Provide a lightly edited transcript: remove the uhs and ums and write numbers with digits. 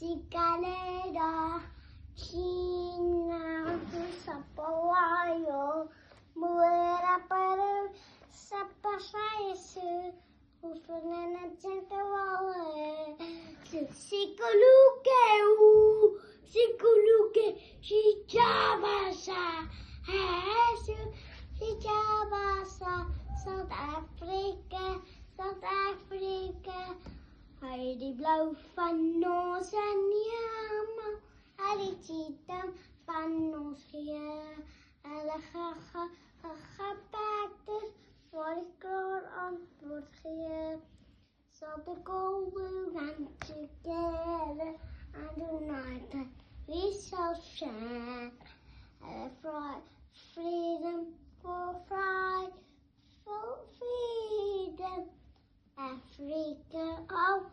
Cigalera, China, Sapawayo, Muera para Sapasaisu, Ufanana Jantawale, Sikuluke, Chichabasa, Hasu, Chichabasa, South Africa, Heidi blauw van ons en jammer, Heidi cheaten van ons hier. Alle gebakken voor ik klaar antwoord geef. So the goal we run together and united we shall shine. Freedom for pride, for freedom. Africa, oh,